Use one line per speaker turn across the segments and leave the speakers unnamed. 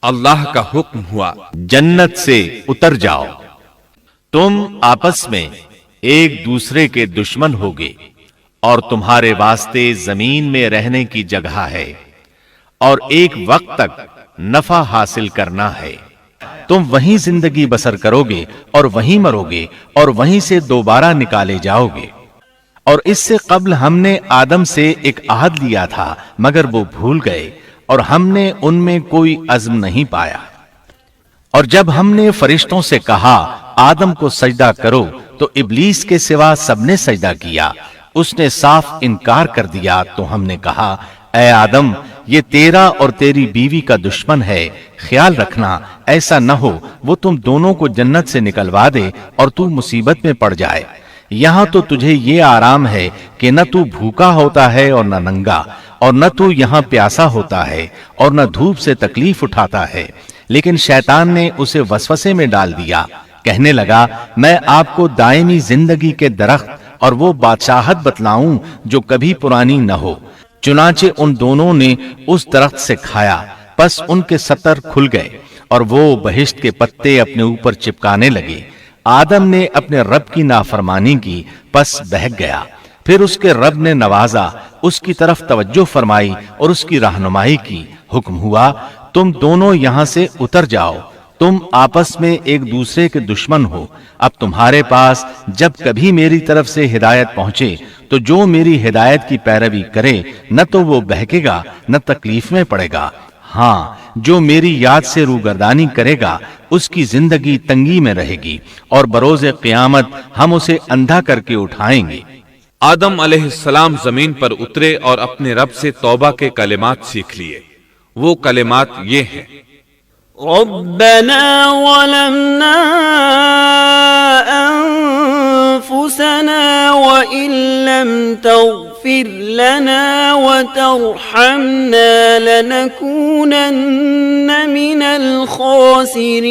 اللہ کا حکم ہوا،
جنت سے اتر جاؤ، تم آپس میں ایک دوسرے کے دشمن ہوگے اور تمہارے واسطے زمین میں رہنے کی جگہ ہے اور ایک وقت تک نفع حاصل کرنا ہے۔ تم وہیں زندگی بسر کرو گے اور وہیں مرو گے اور وہیں سے دوبارہ نکالے جاؤ گے۔ اور اس سے قبل ہم نے آدم سے ایک عہد لیا تھا مگر وہ بھول گئے اور ہم نے ان میں کوئی عزم نہیں پایا۔ اور جب ہم نے فرشتوں سے کہا آدم کو سجدہ کرو تو ابلیس کے سوا سب نے سجدہ کیا، اس نے صاف انکار کر دیا۔ تو ہم نے کہا اے آدم، یہ تیرا اور تیری بیوی کا دشمن ہے، خیال رکھنا ایسا نہ ہو وہ تم دونوں کو جنت سے نکلوا دے اور تو مصیبت میں پڑ جائے۔ یہاں تو تجھے یہ آرام ہے کہ نہ تو بھوکا ہوتا ہے اور نہ ننگا، اور نہ تو یہاں پیاسا ہوتا ہے اور نہ دھوپ سے تکلیف اٹھاتا ہے۔ لیکن شیطان نے اسے وسوسے میں ڈال دیا، کہنے لگا میں آپ کو دائمی زندگی کے درخت اور وہ بادشاہت بتلاؤں جو کبھی پرانی نہ ہو۔ چنانچہ ان دونوں نے اس درخت سے کھایا، پس ان کے ستر کھل گئے اور وہ بہشت کے پتے اپنے اوپر چپکانے لگے۔ آدم نے اپنے رب کی نافرمانی کی، پس بہک گیا۔ پھر اس کے رب نے نوازا، اس کی طرف توجہ فرمائی اور اس کی رہنمائی کی۔ حکم ہوا تم دونوں یہاں سے اتر جاؤ، تم آپس میں ایک دوسرے کے دشمن ہو۔ اب تمہارے پاس جب کبھی میری طرف سے ہدایت پہنچے تو جو میری ہدایت کی پیروی کرے نہ تو وہ بہکے گا نہ تکلیف میں پڑے گا، ہاں جو میری یاد سے روگردانی کرے گا اس کی زندگی تنگی میں رہے گی اور بروز قیامت ہم اسے اندھا کر کے اٹھائیں گے۔
آدم علیہ السلام زمین پر اترے اور اپنے رب سے توبہ کے کلمات سیکھ لیے۔ وہ کلمات یہ ہیں:
ربنا ظلمنا انفسنا وان لم تغفر لنا وترحمنا لنكونن من الخاسرین۔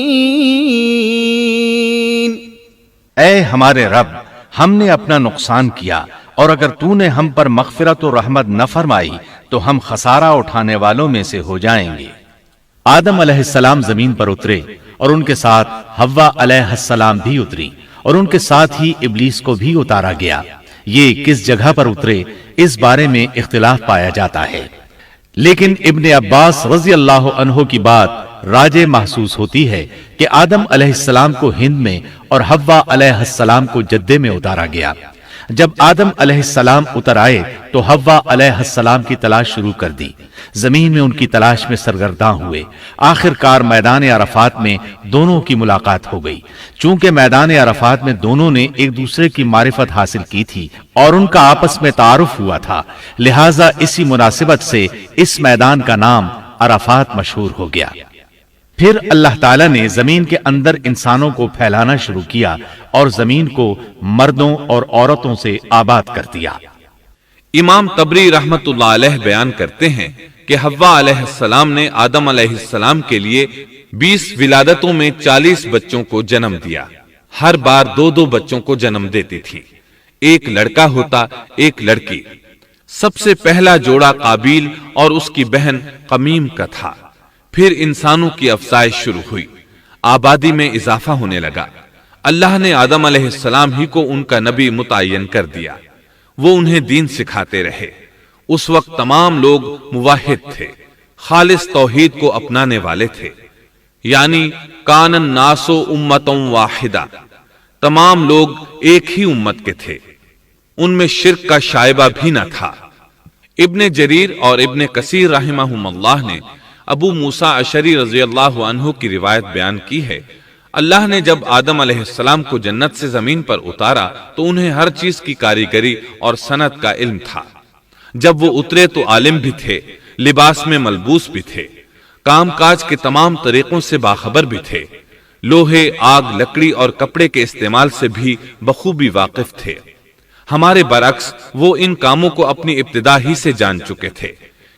اے ہمارے رب، ہم نے اپنا نقصان کیا اور اگر تو نے ہم پر مغفرت و رحمت نہ فرمائی تو ہم خسارہ اٹھانے والوں میں سے ہو جائیں گے۔ آدم علیہ السلام زمین پر اترے اور ان کے ساتھ حوا علیہ السلام بھی اتری اور ان کے ساتھ ہی ابلیس کو بھی اتارا گیا۔ یہ کس جگہ پر اترے اس بارے میں اختلاف پایا جاتا ہے، لیکن ابن عباس رضی اللہ عنہ کی بات راجح محسوس ہوتی ہے کہ آدم علیہ السلام کو ہند میں اور حوا علیہ السلام کو جدے میں اتارا گیا۔ جب آدم علیہ السلام اتر آئے تو حوا علیہ السلام کی تلاش شروع کر دی، زمین میں ان کی تلاش میں سرگرداں ہوئے۔ آخر کار میدان عرفات میں دونوں کی ملاقات ہو گئی۔ چونکہ میدان عرفات میں دونوں نے ایک دوسرے کی معرفت حاصل کی تھی اور ان کا آپس میں تعارف ہوا تھا، لہٰذا اسی مناسبت سے اس میدان کا نام عرفات مشہور ہو گیا۔ پھر اللہ تعالیٰ نے زمین کے اندر انسانوں کو پھیلانا شروع کیا اور زمین کو مردوں اور عورتوں سے آباد کر دیا۔
امام طبری رحمت اللہ علیہ بیان کرتے ہیں کہ حوا علیہ السلام نے آدم علیہ السلام کے لیے 20 ولادتوں میں 40 بچوں کو جنم دیا۔ ہر بار 2 بچوں کو جنم دیتی تھی، ایک لڑکا ہوتا ایک لڑکی۔ سب سے پہلا جوڑا قابیل اور اس کی بہن قمیم کا تھا۔ پھر انسانوں کی افزائش شروع ہوئی، آبادی میں اضافہ ہونے لگا۔ اللہ نے آدم علیہ السلام ہی کو ان کا نبی متعین کر دیا، وہ انہیں دین سکھاتے رہے۔ اس وقت تمام لوگ موحد تھے، خالص توحید کو اپنانے والے تھے، یعنی کان الناس امۃ واحدہ، تمام لوگ ایک ہی امت کے تھے، ان میں شرک کا شائبہ بھی نہ تھا۔ ابن جریر اور ابن کثیر رحمہم اللہ نے ابو موسیٰ اشعری رضی اللہ عنہ کی روایت بیان کی ہے، اللہ نے جب آدم علیہ السلام کو جنت سے زمین پر اتارا تو انہیں ہر چیز کی کاریگری اور صنعت کا علم تھا۔ جب وہ اترے تو عالم بھی تھے، لباس میں ملبوس بھی تھے، کام کاج کے تمام طریقوں سے باخبر بھی تھے، لوہے، آگ، لکڑی اور کپڑے کے استعمال سے بھی بخوبی واقف تھے۔ ہمارے برعکس وہ ان کاموں کو اپنی ابتدا ہی سے جان چکے تھے،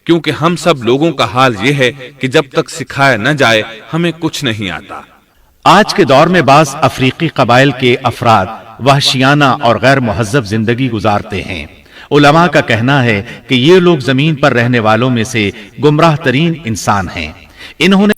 کیونکہ ہم سب لوگوں کا حال یہ ہے کہ جب تک سکھایا نہ جائے ہمیں کچھ نہیں آتا۔
آج کے دور میں بعض افریقی قبائل کے افراد وحشیانہ اور غیر مہذب زندگی گزارتے ہیں۔ علماء کا کہنا ہے کہ یہ لوگ زمین پر رہنے والوں میں سے گمراہ ترین انسان ہیں۔ انہوں نے